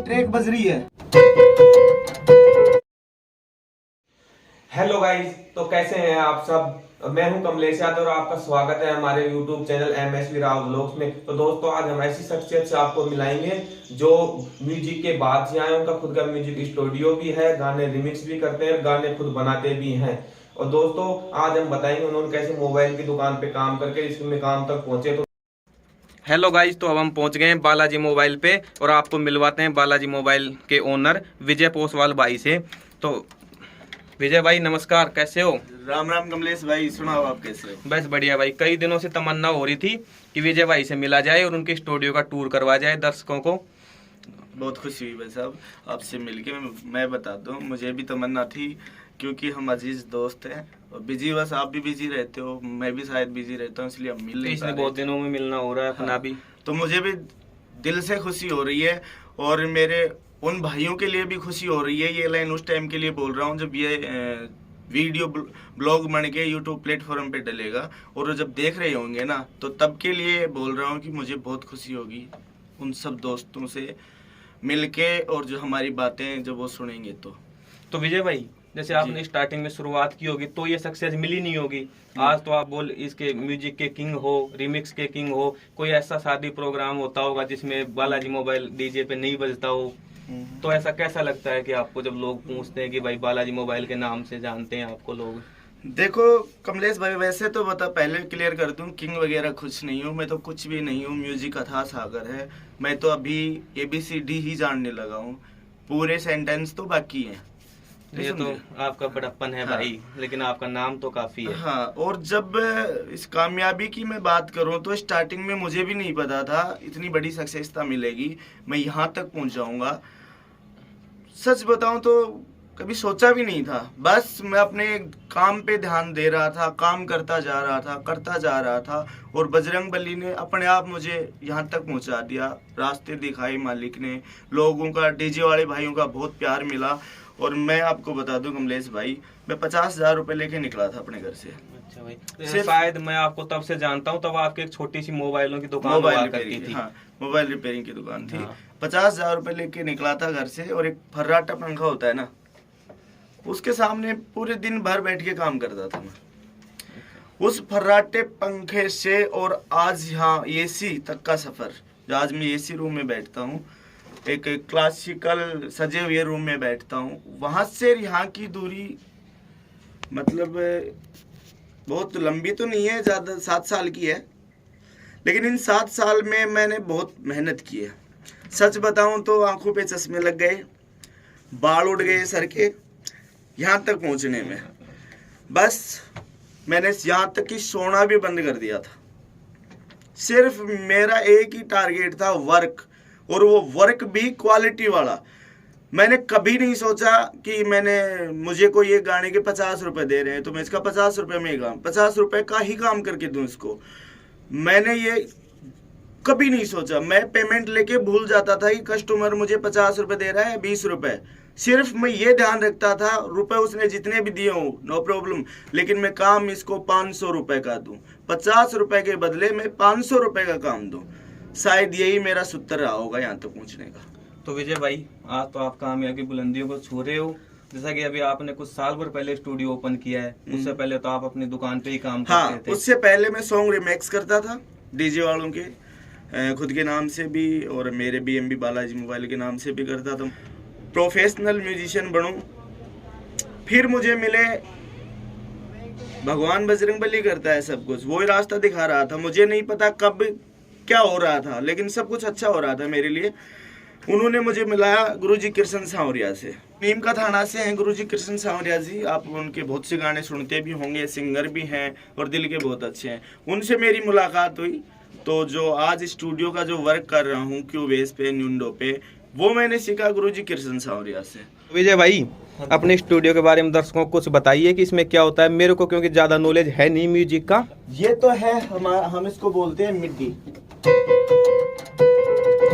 Track बज रही है। हेलो गाइस, तो कैसे हैं आप सब। मैं हूं कमलेश यादव और आपका स्वागत है हमारे YouTube channel MSV Rao vlogs में। तो दोस्तों, आज हम ऐसी शख्सियत से आपको मिलाएंगे जो म्यूजिक के बाद से आए। उनका खुद का म्यूजिक स्टूडियो भी है, गाने रिमिक्स भी करते हैं, गाने खुद बनाते भी हैं। और दोस्तों, आज हम बताएंगे उन्होंने कैसे मोबाइल की दुकान पे काम करके इसमें काम तक पहुंचे। तो हेलो गाइस, तो अब हम पहुंच गए हैं बालाजी मोबाइल पे और आपको मिलवाते हैं बालाजी मोबाइल के ओनर विजय पोसवाल भाई से। तो विजय भाई नमस्कार, कैसे हो। राम राम कमलेश भाई, सुनाओ आप कैसे हो। बस बढ़िया भाई। कई दिनों से तमन्ना हो रही थी कि विजय भाई से मिला जाए और उनके स्टूडियो का टूर करवा जाए दर्शकों को। बहुत खुशी हुई भाई साहब आपसे मिलके। मैं बता दूं, मुझे भी तमन्ना थी क्योंकि हम अजीज दोस्त हैं और बिजी, बस आप भी बिजी रहते हो, मैं भी शायद बिजी रहता हूँ, इसलिए हम मिल नहीं पा रहे। बहुत दिनों में मिलना हो रहा है अपना भी। तो मुझे भी दिल से खुशी हो रही है और मेरे उन भाइयों के लिए भी खुशी हो रही है। ये लाइन उस टाइम के लिए बोल रहा हूँ जब ये वीडियो ब्लॉग बन के यूट्यूब प्लेटफॉर्म पे डलेगा और वो जब देख रहे होंगे ना, तो तब के लिए बोल रहा हूँ कि मुझे बहुत खुशी होगी उन सब दोस्तों से मिलके और जो हमारी बातें जब वो सुनेंगे। तो विजय भाई, जैसे आपने स्टार्टिंग में शुरुआत की होगी तो ये सक्सेस मिली नहीं होगी। आज तो आप बोल इसके म्यूजिक के किंग हो, रिमिक्स के किंग हो। कोई ऐसा शादी प्रोग्राम होता होगा जिसमें बालाजी मोबाइल डीजे पे नहीं बजता हो, तो ऐसा कैसा लगता है कि आपको जब लोग पूछते हैं कि भाई बालाजी मोबाइल के नाम से जानते हैं आपको लोग। देखो कमलेश भाई, वैसे तो बता, पहले क्लियर कर दूं, किंग वगैरह कुछ नहीं हूँ मैं, तो कुछ भी नहीं हूँ। म्यूजिक अथाह सागर है। मैं तो अभी ABCD ही जानने लगा हूँ, पूरे सेंटेंस तो बाकी हैं। ये तो आपका बड़प्पन है। हाँ। भाई, लेकिन आपका नाम तो काफी है। हाँ, और जब इस कामयाबी की मैं बात करूं तो स्टार्टिंग में मुझे भी नहीं पता था इतनी बड़ी सक्सेसता मिलेगी, मैं यहाँ तक पहुँच जाऊंगा। सच बताऊं तो कभी सोचा भी नहीं था। बस मैं अपने काम पे ध्यान दे रहा था, काम करता जा रहा था और बजरंग बली ने अपने आप मुझे यहाँ तक पहुँचा दिया। रास्ते दिखाए मालिक ने, लोगों का, डीजे वाले भाइयों का बहुत प्यार मिला। और मैं आपको बता दूं कमलेश भाई, मैं 50,000 रुपए लेके निकला था अपने घर से। अच्छा भाई, तो शायद मैं आपको तब से जानता हूं, तब आपकी एक छोटी सी मोबाइलों की दुकान हुआ करती थी। हाँ, मोबाइल रिपेयरिंग की दुकान थी। हाँ। 50,000 रुपए लेके निकला था घर से और एक फर्राटा पंखा होता है ना, उसके सामने पूरे दिन भर बैठ के काम करता था मैं। उस फर्राटे पंखे से और आज यहाँ AC तक का सफर, जो आज मैं AC रूम में बैठता हूँ, एक क्लासिकल सजे हुए रूम में बैठता हूँ, वहां से यहाँ की दूरी मतलब बहुत लंबी तो नहीं है, ज़्यादा 7 साल की है, लेकिन इन 7 साल में मैंने बहुत मेहनत की है। सच बताऊं तो आंखों पे चश्मे लग गए, बाल उड़ गए सर के, यहाँ तक पहुँचने में। बस मैंने यहाँ तक कि सोना भी बंद कर दिया था। सिर्फ मेरा एक ही टारगेट था, वर्क, और वो वर्क भी क्वालिटी वाला। मैंने कभी नहीं सोचा कि मुझे कोई ये गाने के 50 रुपए दे रहे हैं तो मैं इसका 50 रुपए में 50 रुपए का ही काम करके दूं इसको। मैंने ये कभी नहीं सोचा। मैं पेमेंट लेके भूल जाता था कि कस्टमर मुझे 50 रुपए दे रहा है, 20 रुपए। सिर्फ मैं ये ध्यान रखता था, रुपए उसने जितने भी दिए हो नो प्रॉब्लम, लेकिन मैं काम इसको 500 रुपए का दूं। 50 रुपए के बदले में 500 रुपए का काम दूं। शायद यही मेरा सूत्र रहा होगा यहाँ तक पहुँचने का। तो विजय भाई, आज तो आप कामयाबी बुलंदियों को छू रहे हो। जैसा कि अभी आपने कुछ साल भर पहले स्टूडियो ओपन किया है, उससे पहले तो आप अपनी दुकान पे ही काम करते थे। उससे पहले मैं सॉन्ग रिमिक्स करता था डीजे वालों के, खुद के नाम से भी और मेरे BMB बालाजी मोबाइल के नाम से भी करता था। प्रोफेशनल म्यूजिशियन बनूं, फिर मुझे मिले भगवान बजरंग बली। करता है सब कुछ, वही रास्ता दिखा रहा था। मुझे नहीं पता कब क्या हो रहा था, लेकिन सब कुछ अच्छा हो रहा था मेरे लिए। उन्होंने मुझे मिलाया गुरुजी कृष्ण सांवरिया से, नीम का थाना से हैं गुरुजी कृष्ण सांवरिया जी। आप उनके बहुत से गाने सुनते भी होंगे, सिंगर भी हैं और दिल के बहुत अच्छे हैं। उनसे मेरी मुलाकात हुई, तो जो आज स्टूडियो का जो वर्क कर रहा हूँ क्यूबेस पे, न्यूंडो पे, वो मैंने सीखा गुरुजी कृष्ण सांवरिया से। विजय भाई, अपने स्टूडियो के बारे में दर्शकों को कुछ बताइए कि इसमें क्या होता है। मेरे को क्योंकि ज्यादा नॉलेज है नहीं म्यूजिक का। ये तो है हम इसको बोलते हैं मिड्डी।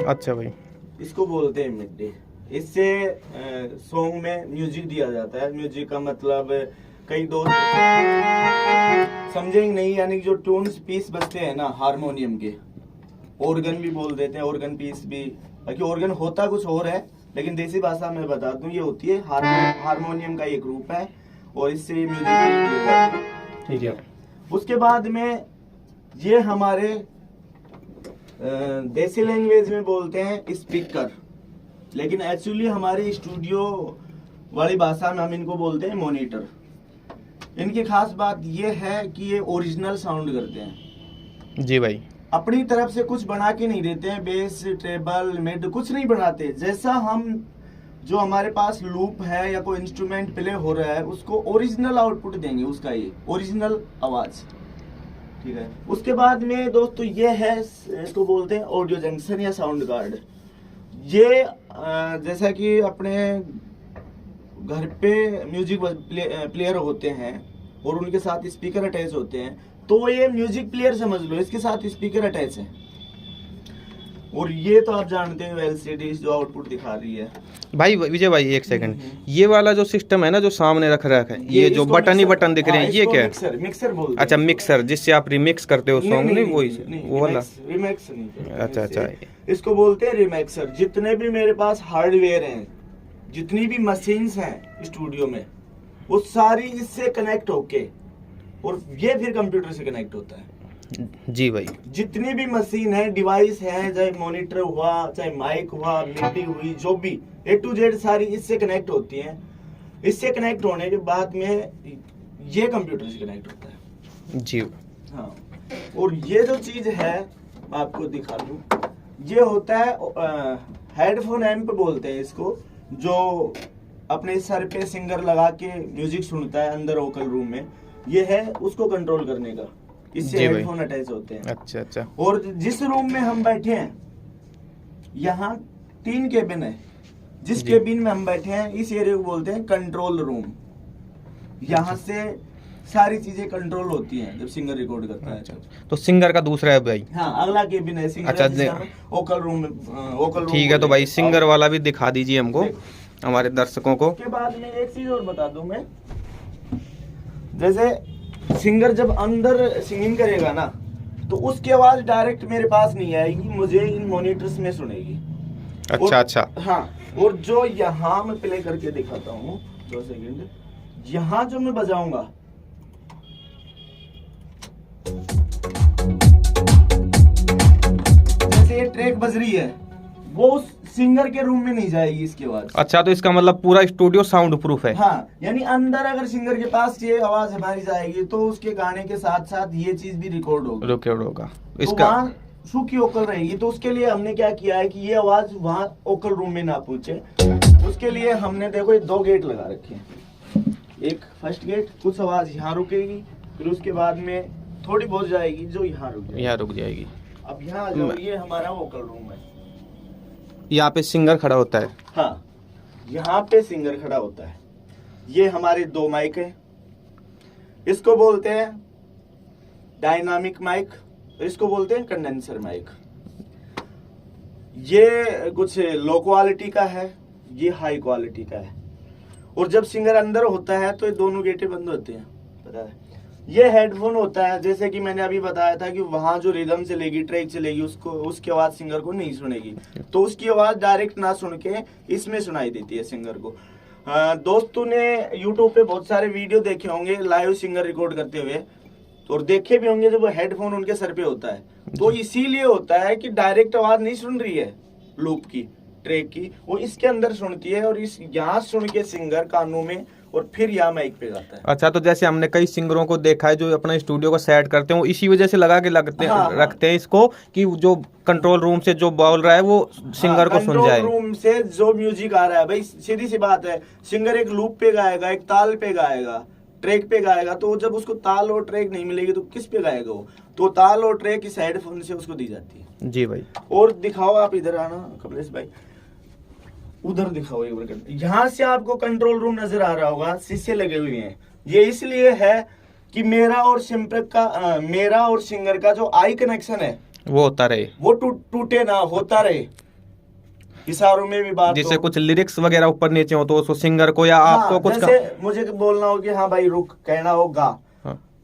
अच्छा भाई, इसको बोलते हैं मिड्डी। इससे सॉन्ग में म्यूजिक दिया जाता है। म्यूजिक का मतलब कई दोस्त समझेंगे नहीं, यानी जो ट्यून्स पीस बजते हैं ना हारमोनियम के, ऑर्गन भी बोल देते हैं, ऑर्गन पीस भी। बाकी ऑर्गन होता कुछ और है, लेकिन देसी भाषा में बता दूं, ये होती है हारमोनियम का एक रूप है और इससे म्यूजिक प्ले करते हैं। ठीक है। उसके बाद में ये हमारे देसी लैंग्वेज में बोलते हैं स्पीकर, लेकिन एक्चुअली हमारे स्टूडियो वाली भाषा में हम इनको बोलते हैं मॉनिटर। इनकी खास बात ये है कि ये ओरिजिनल साउंड करते हैं। जी भाई। अपनी तरफ से कुछ बना के नहीं देते हैं, बेस ट्रेबल मिड कुछ नहीं बनाते। जैसा हम जो हमारे पास लूप है या कोई इंस्ट्रूमेंट प्ले हो रहा है उसको ओरिजिनल आउटपुट देंगे, उसका ये ओरिजिनल आवाज। ठीक है। उसके बाद में दोस्तों ये है, इसको बोलते हैं ऑडियो जंक्शन या साउंड कार्ड। ये जैसा कि अपने घर पे म्यूजिक प्लेयर होते हैं और उनके साथ स्पीकर अटैच होते हैं, तो ये म्यूजिक प्लेयर समझ लो, इसके साथ स्पीकर अटैच है। और ये तो आप जानते हो एलसीडी जो आउटपुट दिखा रही है। भाई विजय भाई एक सेकंड, ये वाला जो सिस्टम है ना जो सामने रख रखा है, ये जो बटन ही बटन दिख रहे हैं, ये क्या है? मिक्सर बोलते हैं। अच्छा मिक्सर, जिससे आप रिमिक्स करते हो सॉन्ग, नहीं वो वाला? रिमिक्स नहीं। अच्छा। इसको बोलते हैं रिमिक्सर। जितने भी मेरे पास हार्डवेयर हैं, जितनी भी मशीन्स हैं स्टूडियो में, वो सारी इससे कनेक्ट होके और ये फिर कंप्यूटर से कनेक्ट होता है। जी भाई। जितनी भी मशीन है, डिवाइस है, चाहे मॉनिटर हुआ, चाहे माइक हुआ, मिडी हुई, जो भी A to Z सारी इससे कनेक्ट होती हैं। इससे कनेक्ट होने के बाद में ये कंप्यूटर से कनेक्ट होता है। जी हाँ। और ये जो चीज है आपको दिखा दूं, ये होता है हेडफोन एम्प बोलते हैं इसको, जो अपने सर पे सिंगर लगा के म्यूजिक सुनता है अंदर वोकल रूम में। ये है उसको कंट्रोल करने का, इससे हेडफोन अटैच होते हैं। अच्छा। और जिस रूम में हम बैठे हैं, यहाँ 3 केबिन है। जिस केबिन में हम बैठे हैं इस एरिया को बोलते हैं कंट्रोल रूम। यहाँ से सारी चीजें कंट्रोल होती हैं जब सिंगर रिकॉर्ड करता है। तो सिंगर का दूसरा है भाई? हाँ, अगला केबिन है सिंगर। अच्छा, वोकल रूम। ठीक है, तो भाई सिंगर वाला भी दिखा दीजिए हमको, हमारे दर्शकों को। उसके बाद में एक चीज और बता दूं मैं, जैसे सिंगर जब अंदर सिंगिंग करेगा ना, तो उसकी आवाज डायरेक्ट मेरे पास नहीं आएगी, मुझे इन मॉनिटर्स में सुनेगी। अच्छा। हाँ। और जो यहाँ मैं प्ले करके दिखाता हूँ, 2 सेकंड, यहाँ जो मैं बजाऊंगा, जैसे ये ट्रैक बज रही है, वो उस सिंगर के रूम में नहीं जाएगी इसकी आवाज। अच्छा, तो इसका मतलब पूरा स्टूडियो साउंड प्रूफ है? हाँ, यानी अंदर अगर सिंगर के पास ये आवाज हमारी जाएगी तो उसके गाने के साथ साथ ये चीज भी रिकॉर्ड होगा। इसका सूखी ओकल रहेगी। तो उसके लिए हमने क्या किया है कि ये आवाज वहाँ ओकल रूम में ना पहुंचे, उसके लिए हमने देखो ये 2 गेट लगा रखे हैं। एक फर्स्ट गेट, कुछ आवाज यहाँ रुकेगी, फिर उसके बाद में थोड़ी बहुत जाएगी जो यहाँ रुक जाएगी। अब यहाँ आ जाओ, ये हमारा वोकल रूम है। यहाँ पे सिंगर खड़ा होता है? हाँ, यहाँ पे सिंगर खड़ा होता है। ये हमारे 2 माइक है, इसको बोलते हैं डायनामिक माइक, इसको बोलते हैं कंडेंसर माइक। ये कुछ लो क्वालिटी का है, ये हाई क्वालिटी का है। और जब सिंगर अंदर होता है तो ये दोनों गेटें बंद होती हैं, पता है। ये हेडफोन होता है, जैसे कि मैंने अभी बताया था कि वहाँ जो रिदम चलेगी, ट्रैक चलेगी, उसकी आवाज सिंगर को नहीं सुनेगी, तो उसकी आवाज डायरेक्ट ना सुन के इसमें सुनाई देती है सिंगर को। दोस्तों ने यूट्यूब पे बहुत सारे वीडियो देखे होंगे लाइव सिंगर रिकॉर्ड करते हुए, और देखे भी होंगे जब वो हेडफोन उनके सर पे होता है, तो इसीलिए होता है कि डायरेक्ट आवाज नहीं सुन रही है लूप की, ट्रैक की, वो इसके अंदर सुनती है और इस यहाँ सुन के सिंगर कानों में और फिर यहाँ माइक पे जाता है। अच्छा, तो जैसे हमने कई सिंगरों को देखा है जो अपना स्टूडियो को सेट करते हैं, वो इसी वजह से लगा के रखते हैं इसको, कि जो कंट्रोल रूम से जो बोल रहा है वो सिंगर को सुन जाए। कंट्रोल रूम से जो म्यूजिक आ रहा है, भाई सीधी सी बात है, सिंगर एक लूप पे गाएगा, एक ताल पे गाएगा, ट्रैक पे गाएगा, तो जब उसको ताल और ट्रैक नहीं मिलेगी तो किस पे गाएगा वो? तो ताल और ट्रैक इस हेडफोन से उसको दी जाती है। जी भाई। और दिखाओ आप, इधर आना कमलेश भाई, उधर दिखाओ एक बार। यहाँ से आपको कंट्रोल रूम नजर आ रहा होगा, शीशे लगे हुए हैं। ये इसलिए है कि मेरा और सिंगर का जो आई कनेक्शन है वो होता रहे, वो टूटे ना, होता रहे, इशारों में भी बात, जिससे कुछ लिरिक्स वगैरह ऊपर नीचे हो तो उसको सिंगर को या आपको कुछ जैसे मुझे बोलना हो कि हाँ भाई रुक, कहना हो गा,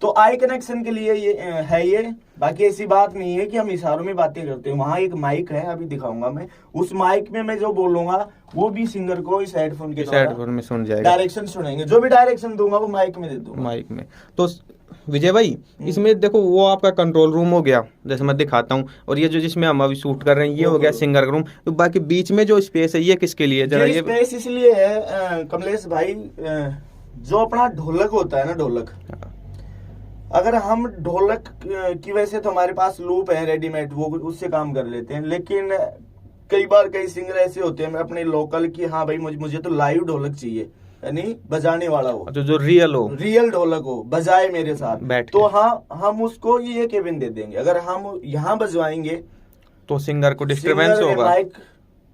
तो आई कनेक्शन के लिए ये है ये। बाकी ऐसी बात नहीं है कि हम इशारों में बातें करते हैं। वहाँ एक माइक है, अभी दिखाऊंगा मैं। उस माइक में मैं जो बोलूंगा वो भी सिंगर को इस हेडफोन के हेडफोन में सुन जाएगा, डायरेक्शन सुनेंगे। जो भी डायरेक्शन दूंगा वो माइक में दे दूंगा। माइक में। तो विजय भाई इसमें देखो वो आपका कंट्रोल रूम हो गया, जैसे मैं दिखाता हूँ, और ये जो जिसमें हम अभी शूट कर रहे हैं ये हो गया सिंगर रूम। तो बाकी बीच में जो स्पेस है ये किसके लिए जरा? ये स्पेस इसलिए है कमलेश भाई, जो अपना ढोलक होता है ना, ढोलक, अगर हम ढोलक की वैसे तो हमारे पास लूप है रेडीमेड, वो उससे काम कर लेते हैं। लेकिन कई बार कई सिंगर ऐसे होते हैं अपने लोकल की, हाँ भाई मुझे तो लाइव ढोलक चाहिए, यानी बजाने वाला हो, जो रियल हो, रियल ढोलक हो, बजाए मेरे साथ बैठ तो हाँ हम उसको ये केबिन दे देंगे। अगर हम यहाँ बजवाएंगे तो सिंगर को डिस्टरबेंस होगा, माइक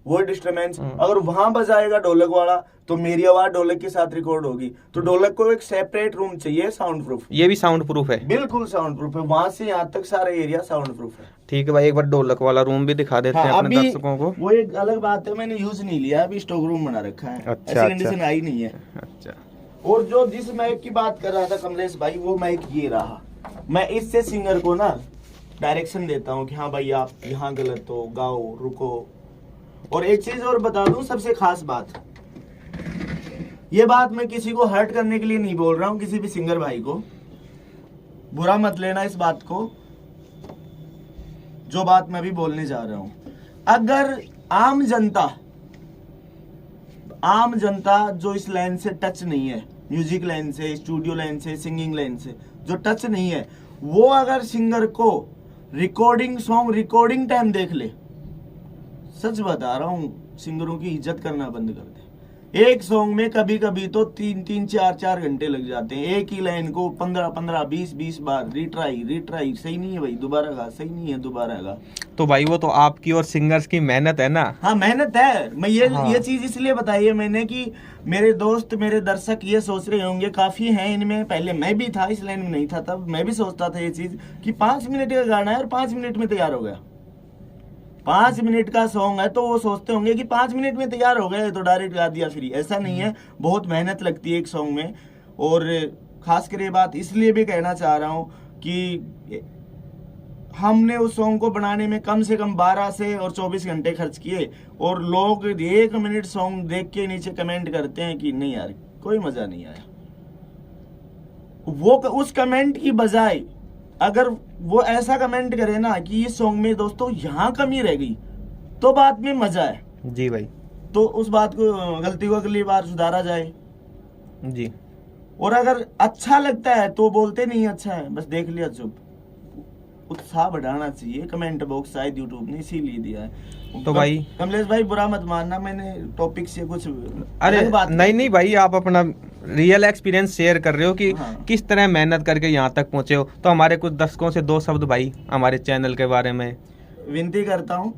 वो डिस्टरबेंस। अगर वहां बजाएगा ढोलक वाला तो मेरी आवाज ढोलक के साथ रिकॉर्ड होगी। तो ढोलक को एक सेपरेट रूम चाहिए, साउंड प्रूफ। ये भी साउंड प्रूफ है? बिल्कुल साउंड प्रूफ है, वहां से यहाँ तक सारा एरिया साउंड प्रूफ है। ठीक है भाई, एक बार ढोलक वाला रूम भी दिखा देते हैं अपने दर्शकों को। वो एक अलग बात है, मैंने यूज नहीं लिया, अभी स्टॉक रूम बना रखा है। अच्छा, कंडीशन आई नहीं है। अच्छा। और जो जिस माइक की बात कर रहा था कमलेश भाई, वो माइक ये रहा। मैं इससे सिंगर को ना डायरेक्शन देता हूँ कि हाँ भाई आप यहाँ गलत हो, गाओ, रुको। और एक चीज और बता दूं, सबसे खास बात, ये बात मैं किसी को हर्ट करने के लिए नहीं बोल रहा हूं, किसी भी सिंगर भाई को बुरा मत लेना इस बात को, जो बात मैं भी बोलने जा रहा हूं। अगर आम जनता जो इस लाइन से टच नहीं है, म्यूजिक लाइन से, स्टूडियो लाइन से, सिंगिंग लाइन से जो टच नहीं है, वो अगर सिंगर को रिकॉर्डिंग टाइम देख ले, सच बता रहा हूँ, सिंगरों की इज्जत करना बंद कर दे। एक सॉन्ग में कभी कभी तो 3-3, 4-4 घंटे लग जाते हैं। एक ही लाइन को 15-15, 20-20 बार रिट्राई। सही नहीं है भाई, दोबारा गा, सही नहीं है, दोबारा गा। तो भाई वो तो आपकी और सिंगर्स की मेहनत है ना। हाँ मेहनत है। मैं ये चीज इसलिए बताई है मैंने कि मेरे दोस्त, मेरे दर्शक ये सोच रहे होंगे, काफी हैं इनमें, पहले मैं भी था, इस लाइन में नहीं था तब, मैं भी सोचता था ये चीज कि 5 मिनट का गाना है और 5 मिनट में तैयार हो गया। 5 मिनट का सॉन्ग है तो वो सोचते होंगे कि 5 मिनट में तैयार हो गए तो डायरेक्ट गा दिया फ्री। ऐसा नहीं है, बहुत मेहनत लगती है एक सॉन्ग में। और खासकर ये बात इसलिए भी कहना चाह रहा हूँ कि हमने उस सॉन्ग को बनाने में कम से कम 12 से और 24 घंटे खर्च किए, और लोग 1 मिनट सॉन्ग देख के नीचे कमेंट करते हैं कि नहीं यार कोई मजा नहीं आया। वो उस कमेंट की बजाय अगर वो ऐसा कमेंट करे ना कि इस सॉन्ग में दोस्तों यहाँ कमी रह गई, तो बात में मजा है। जी भाई, तो उस बात को, गलती को अगली बार सुधारा जाए जी। और अगर अच्छा लगता है तो बोलते नहीं अच्छा है, बस देख लिया चुप। उत्साह बढ़ाना चाहिए कमेंट बॉक्स, शायद यूट्यूब ने इसीलिए दिया है। तो भाई कमलेश भाई बुरा मत मानना, मैंने टॉपिक से कुछ अरे बात नहीं भाई, आप अपना रियल एक्सपीरियंस शेयर कर रहे हो कि किस तरह मेहनत करके यहाँ तक पहुंचे हो। तो हमारे कुछ दर्शकों से 2 शब्द भाई हमारे चैनल के बारे में विनती करता हूँ।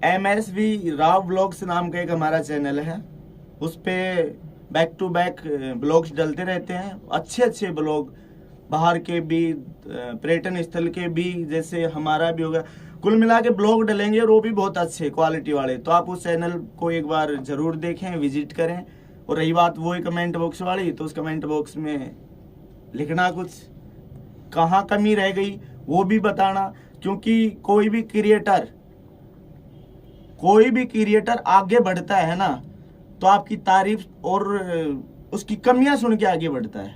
MSV राव ब्लॉग्स नाम का एक हमारा चैनल है, उस पे बैक टू बैक ब्लॉग्स डलते रहते हैं, अच्छे ब्लॉग, बाहर के भी, पर्यटन स्थल के भी, जैसे हमारा भी होगा। कुल मिला के ब्लॉग डलेंगे और वो भी बहुत अच्छे क्वालिटी वाले। तो आप उस चैनल को एक बार जरूर देखें, विजिट करें। और रही बात वही कमेंट बॉक्स वाली, तो उस कमेंट बॉक्स में लिखना कुछ, कहाँ कमी रह गई वो भी बताना, क्योंकि कोई भी क्रिएटर आगे बढ़ता है ना, तो आपकी तारीफ और उसकी कमियां सुन के आगे बढ़ता है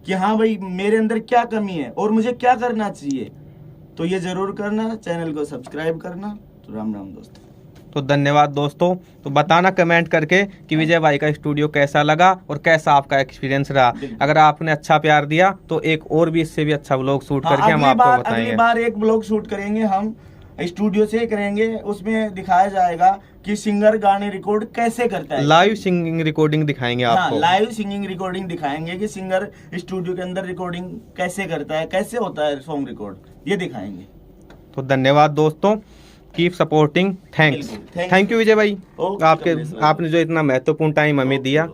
कि हाँ भाई मेरे अंदर क्या कमी है और मुझे क्या करना चाहिए। तो ये जरूर करना, चैनल को सब्सक्राइब करना। तो राम राम दोस्तों। तो धन्यवाद दोस्तों। तो बताना कमेंट करके कि विजय भाई का स्टूडियो कैसा लगा और कैसा आपका एक्सपीरियंस रहा। अगर आपने अच्छा प्यार दिया तो एक और भी इससे भी अच्छा ब्लॉग शूट करके हम आपको बताएंगे। अगली बार एक ब्लॉग शूट करेंगे हम, स्टूडियो से करेंगे, उसमें दिखाया जाएगा कि सिंगर गाने रिकॉर्ड कैसे करता है। लाइव सिंगिंग रिकॉर्डिंग दिखाएंगे आपको। लाइव सिंगिंग रिकॉर्डिंग दिखाएंगे कि सिंगर स्टूडियो के अंदर रिकॉर्डिंग कैसे करता है, कैसे होता है सॉन्ग रिकॉर्ड, ये दिखाएंगे। तो धन्यवाद दोस्तों, कीप सपोर्टिंग। थैंक यू विजय भाई, आपने जो इतना महत्वपूर्ण टाइम हमें दिया।